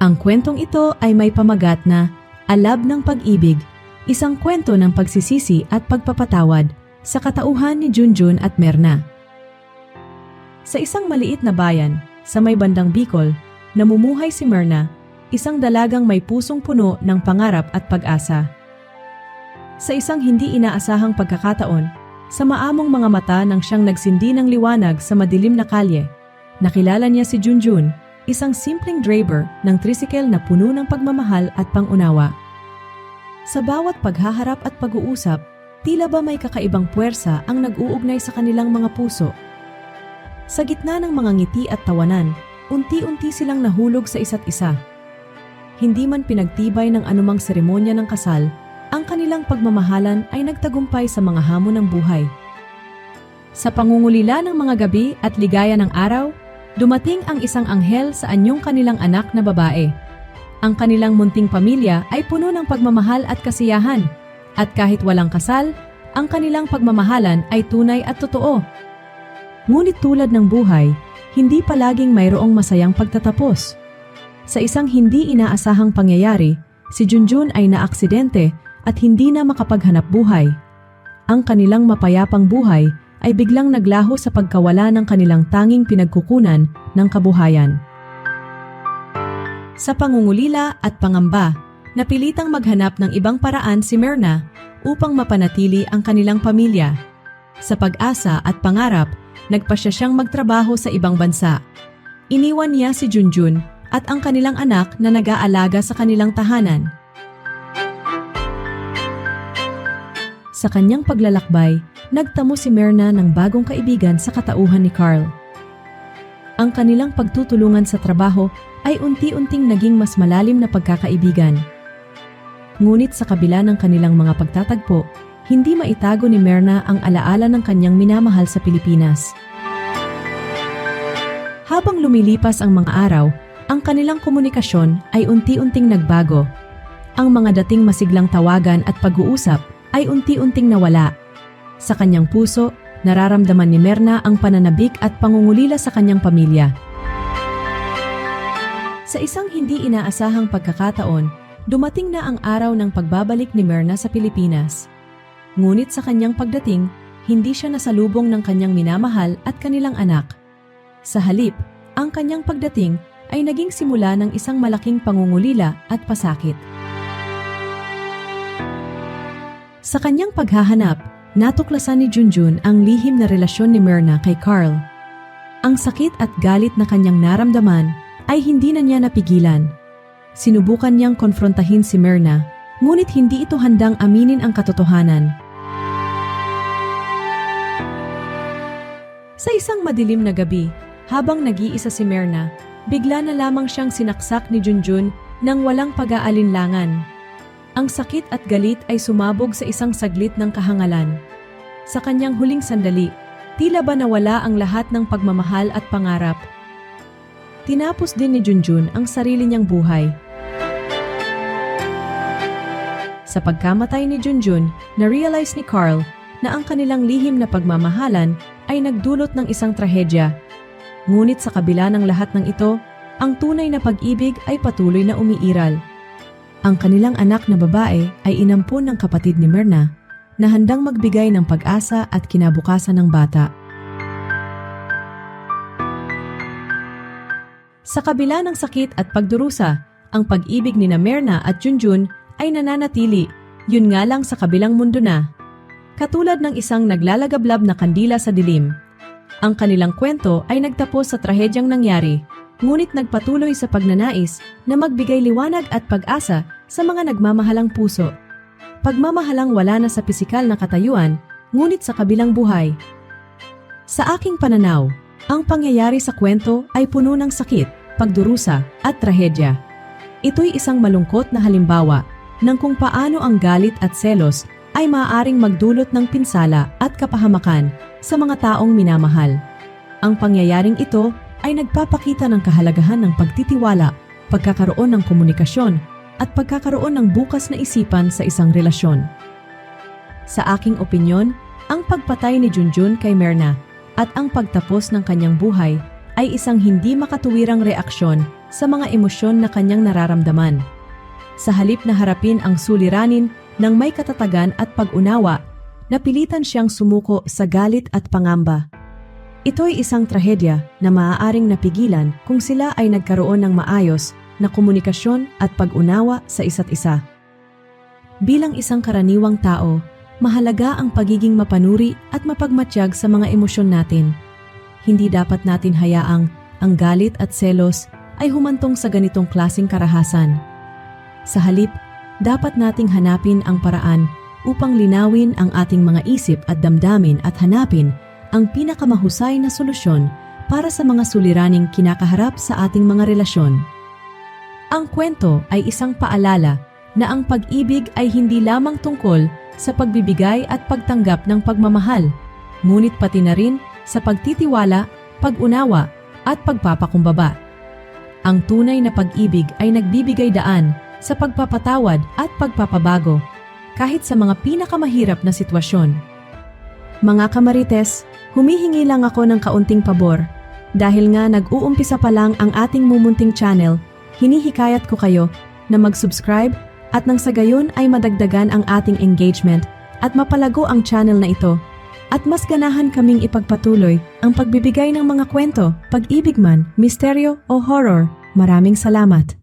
Ang kwentong ito ay may pamagat na Alab ng Pag-ibig, isang kwento ng pagsisisi at pagpapatawad sa katauhan ni Junjun at Merna. Sa isang maliit na bayan, sa may bandang Bicol, namumuhay si Merna, isang dalagang may pusong puno ng pangarap at pag-asa. Sa isang hindi inaasahang pagkakataon, sa maamong mga mata nang siyang nagsindi ng liwanag sa madilim na kalye, nakilala niya si Junjun, isang simpleng driver ng tricycle na puno ng pagmamahal at pangunawa. Sa bawat paghaharap at pag-uusap, tila ba may kakaibang puwersa ang nag-uugnay sa kanilang mga puso. Sa gitna ng mga ngiti at tawanan, unti-unti silang nahulog sa isa't isa. Hindi man pinagtibay ng anumang seremonya ng kasal, ang kanilang pagmamahalan ay nagtagumpay sa mga hamon ng buhay. Sa pangungulila ng mga gabi at ligaya ng araw, dumating ang isang anghel sa anyong kanilang anak na babae. Ang kanilang munting pamilya ay puno ng pagmamahal at kasiyahan, at kahit walang kasal, ang kanilang pagmamahalan ay tunay at totoo. Ngunit tulad ng buhay, hindi palaging mayroong masayang pagtatapos. Sa isang hindi inaasahang pangyayari, si Junjun ay naaksidente at hindi na makapaghanap buhay. Ang kanilang mapayapang buhay ay biglang naglaho sa pagkawala ng kanilang tanging pinagkukunan ng kabuhayan. Sa pangungulila at pangamba, napilitang maghanap ng ibang paraan si Merna upang mapanatili ang kanilang pamilya. Sa pag-asa at pangarap, nagpasya siyang magtrabaho sa ibang bansa. Iniwan niya si Junjun at ang kanilang anak na nag-aalaga sa kanilang tahanan. Sa kanyang paglalakbay, nagtamo si Merna ng bagong kaibigan sa katauhan ni Carl. Ang kanilang pagtutulungan sa trabaho ay unti-unting naging mas malalim na pagkakaibigan. Ngunit sa kabila ng kanilang mga pagtatagpo, hindi maitago ni Merna ang alaala ng kanyang minamahal sa Pilipinas. Habang lumilipas ang mga araw, ang kanilang komunikasyon ay unti-unting nagbago. Ang mga dating masiglang tawagan at pag-uusap ay unti-unting nawala. Sa kanyang puso, nararamdaman ni Merna ang pananabik at pangungulila sa kanyang pamilya. Sa isang hindi inaasahang pagkakataon, dumating na ang araw ng pagbabalik ni Merna sa Pilipinas. Ngunit sa kanyang pagdating, hindi siya nasalubong ng kanyang minamahal at kanilang anak. Sa halip, ang kanyang pagdating ay naging simula ng isang malaking pangungulila at pasakit. Sa kanyang paghahanap, natuklasan ni Junjun ang lihim na relasyon ni Merna kay Carl. Ang sakit at galit na kanyang naramdaman ay hindi na niya napigilan. Sinubukan niyang konfrontahin si Merna, ngunit hindi ito handang aminin ang katotohanan. Sa isang madilim na gabi, habang nag-iisa si Merna, bigla na lamang siyang sinaksak ni Junjun nang walang pag-aalinlangan. Ang sakit at galit ay sumabog sa isang saglit ng kahangalan. Sa kanyang huling sandali, tila ba nawala ang lahat ng pagmamahal at pangarap. Tinapos din ni Junjun ang sarili niyang buhay. Sa pagkamatay ni Junjun, na-realize ni Carl na ang kanilang lihim na pagmamahalan ay nagdulot ng isang trahedya. Ngunit sa kabila ng lahat ng ito, ang tunay na pag-ibig ay patuloy na umiiral. Ang kanilang anak na babae ay inampun ng kapatid ni Merna na handang magbigay ng pag-asa at kinabukasan ng bata. Sa kabila ng sakit at pagdurusa, ang pag-ibig ni Merna at Junjun ay nananatili, yun nga lang sa kabilang mundo na. Katulad ng isang naglalagablab na kandila sa dilim. Ang kanilang kwento ay nagtapos sa trahedyang nangyari, ngunit nagpatuloy sa pagnanais na magbigay liwanag at pag-asa sa mga nagmamahalang puso. Pagmamahalang wala na sa pisikal na katayuan, ngunit sa kabilang buhay. Sa aking pananaw, ang pangyayari sa kwento ay puno ng sakit, pagdurusa, at trahedya. Ito'y isang malungkot na halimbawa ng kung paano ang galit at selos ay maaaring magdulot ng pinsala at kapahamakan sa mga taong minamahal. Ang pangyayaring ito ay nagpapakita ng kahalagahan ng pagtitiwala, pagkakaroon ng komunikasyon, at pagkakaroon ng bukas na isipan sa isang relasyon. Sa aking opinyon, ang pagpatay ni Junjun kay Merna at ang pagtapos ng kanyang buhay ay isang hindi makatuwirang reaksyon sa mga emosyon na kanyang nararamdaman. Sa halip na harapin ang suliranin ng may katatagan at pag-unawa, napilitan siyang sumuko sa galit at pangamba. Ito'y isang trahedya na maaaring napigilan kung sila ay nagkaroon ng maayos na komunikasyon at pag-unawa sa isa't isa. Bilang isang karaniwang tao, mahalaga ang pagiging mapanuri at mapagmatyag sa mga emosyon natin. Hindi dapat natin hayaang ang galit at selos ay humantong sa ganitong klaseng karahasan. Sa halip, dapat nating hanapin ang paraan upang linawin ang ating mga isip at damdamin at hanapin ang pinakamahusay na solusyon para sa mga suliraning kinakaharap sa ating mga relasyon. Ang kwento ay isang paalala na ang pag-ibig ay hindi lamang tungkol sa pagbibigay at pagtanggap ng pagmamahal, ngunit pati na rin sa pagtitiwala, pag-unawa at pagpapakumbaba. Ang tunay na pag-ibig ay nagbibigay daan sa pagpapatawad at pagpapabago kahit sa mga pinakamahirap na sitwasyon. Mga kamarites, humihingi lang ako ng kaunting pabor. Dahil nga nag-uumpisa pa lang ang ating mumunting channel, hinihikayat ko kayo na mag-subscribe at nang sa gayon ay madagdagan ang ating engagement at mapalago ang channel na ito. At mas ganahan kaming ipagpatuloy ang pagbibigay ng mga kwento, pag-ibig man, misteryo o horror. Maraming salamat!